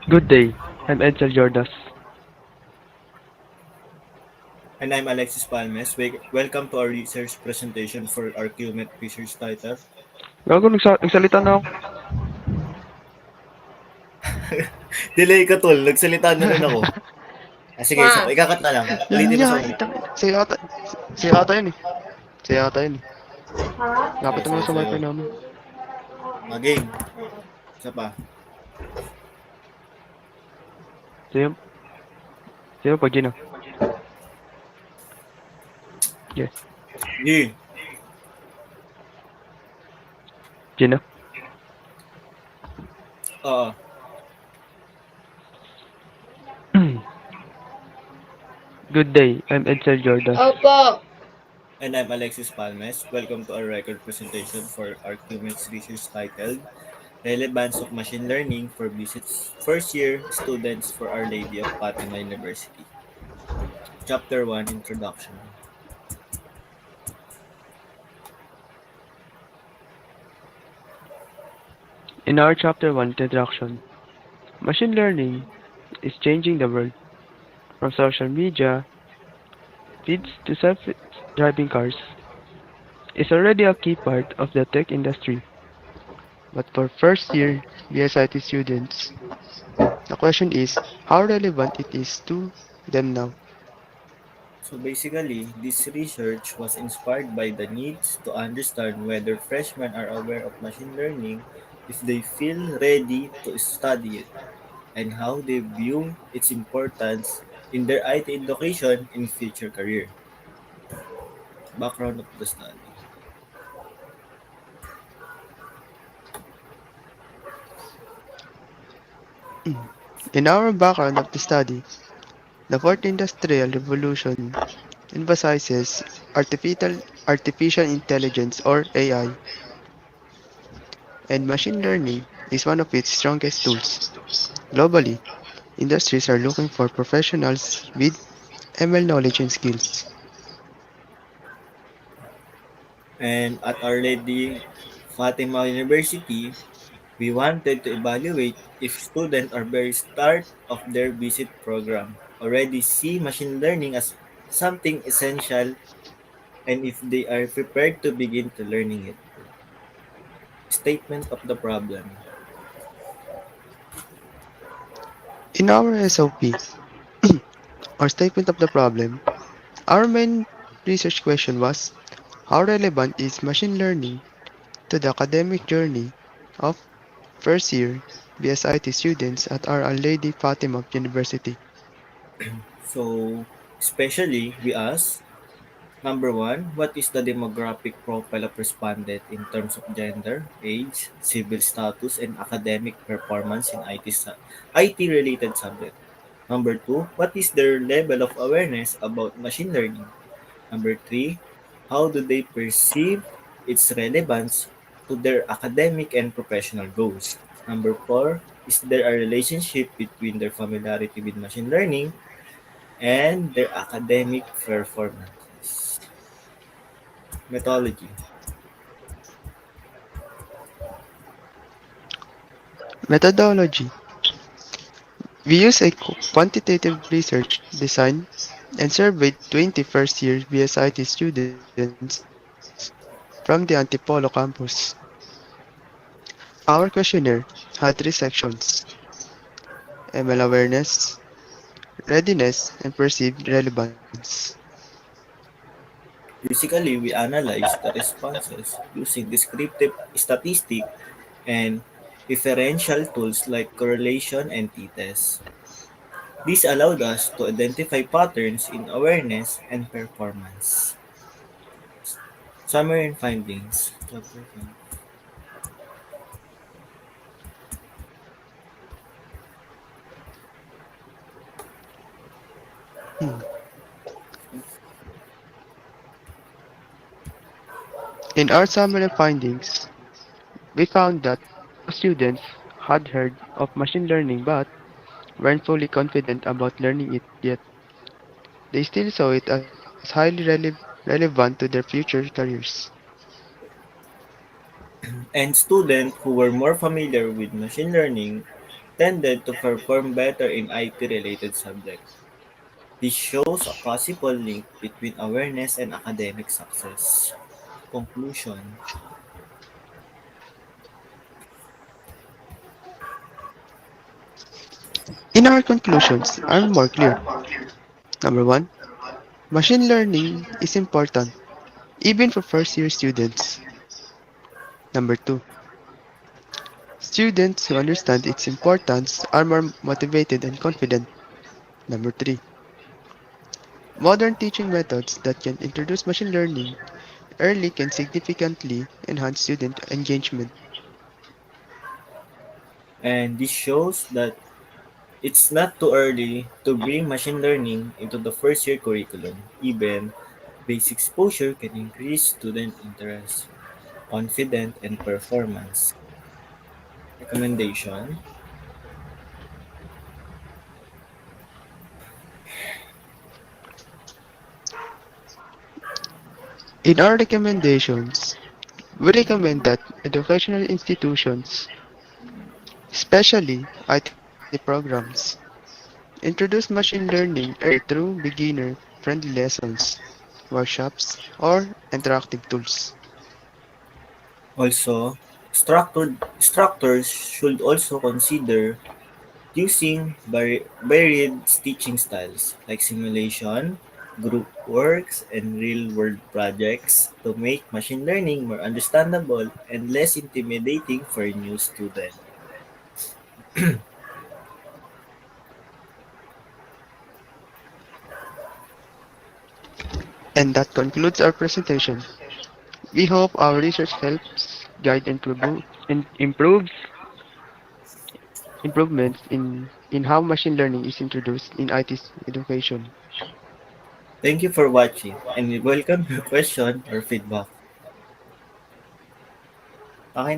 Good day. I'm Edsel Jordas. And I'm Alexis Palmes. Welcome to our research presentation for our QMET research title. Gago, nagsalita na ako. Delay ka tol, nagsalita na rin ako. Sige, isa pa. Ikakat na lang. Yun Ulitin mo nga, sa una. Sa'yo ata yun eh. Sa'yo yun eh. Lapit Sige, naman sige, sa sa'yo. wifi namin. Game. Isa pa. Sa'yo, sa'yo pag yun ah. Yeah. Game. Yun ah. Oo. Good day. I'm Edsel Jordas. Opo. And I'm Alexis Palmes. Welcome to our record presentation for our QMET research titled Relevance of Machine Learning for Visits First Year Students for Our Lady of Fatima University. Chapter 1 Introduction. In our chapter 1 introduction, machine learning is changing the world from social media feeds to self-driving cars. It's already a key part of the tech industry. But for first year BSIT students, the question is how relevant it is to them now. So basically, this research was inspired by the needs to understand whether freshmen are aware of machine learning, if they feel ready to study it, and how they view its importance in their IT education and future career. Background of the study. In our background of the study, the fourth industrial revolution emphasizes artificial intelligence or AI, and machine learning is one of its strongest tools. Globally, industries are looking for professionals with ML knowledge and skills. And at Our Lady Fatima University, we wanted to evaluate if students are very start of their visit program already see machine learning as something essential and if they are prepared to begin to learning it. Statement of the problem. In our SOP, or statement of the problem, our main research question was how relevant is machine learning to the academic journey of first year BSIT students at Our Lady Fatima University? So, especially we ask, number one, what is the demographic profile of respondent in terms of gender, age, civil status, and academic performance in IT-related subject? Number two, what is their level of awareness about machine learning? Number three, how do they perceive its relevance to their academic and professional goals? Number four, is there a relationship between their familiarity with machine learning and their academic performances? Methodology. Methodology. We use a quantitative research design and surveyed 20 first-year BSIT students from the Antipolo campus. Our questionnaire had three sections: ML awareness, readiness, and perceived relevance. Basically, we analyze the responses using descriptive statistic and differential tools like correlation and t-test. This allowed us to identify patterns in awareness and performance. Summary and findings. Hmm. In our summary findings, we found that students had heard of machine learning but weren't fully confident about learning it yet. They still saw it as highly relevant to their future careers. And students who were more familiar with machine learning tended to perform better in IT-related subjects. This shows a possible link between awareness and academic success. Conclusion. In our conclusions are more clear. Number one, machine learning is important, even for first year students. Number two, students who understand its importance are more motivated and confident. Number three, modern teaching methods that can introduce machine learning early can significantly enhance student engagement. And this shows that it's not too early to bring machine learning into the first year curriculum. Even basic exposure can increase student interest, confidence, and performance. Recommendation. In our recommendations, we recommend that educational institutions, especially IT programs, introduce machine learning early through beginner-friendly lessons, workshops, or interactive tools. Also, instructors should also consider using varied teaching styles like simulation, group works, and real-world projects to make machine learning more understandable and less intimidating for new students. And that concludes our presentation. We hope our research helps guide and improves improvements in how machine learning is introduced in IT education. Thank you for watching and we welcome your question or feedback. Okay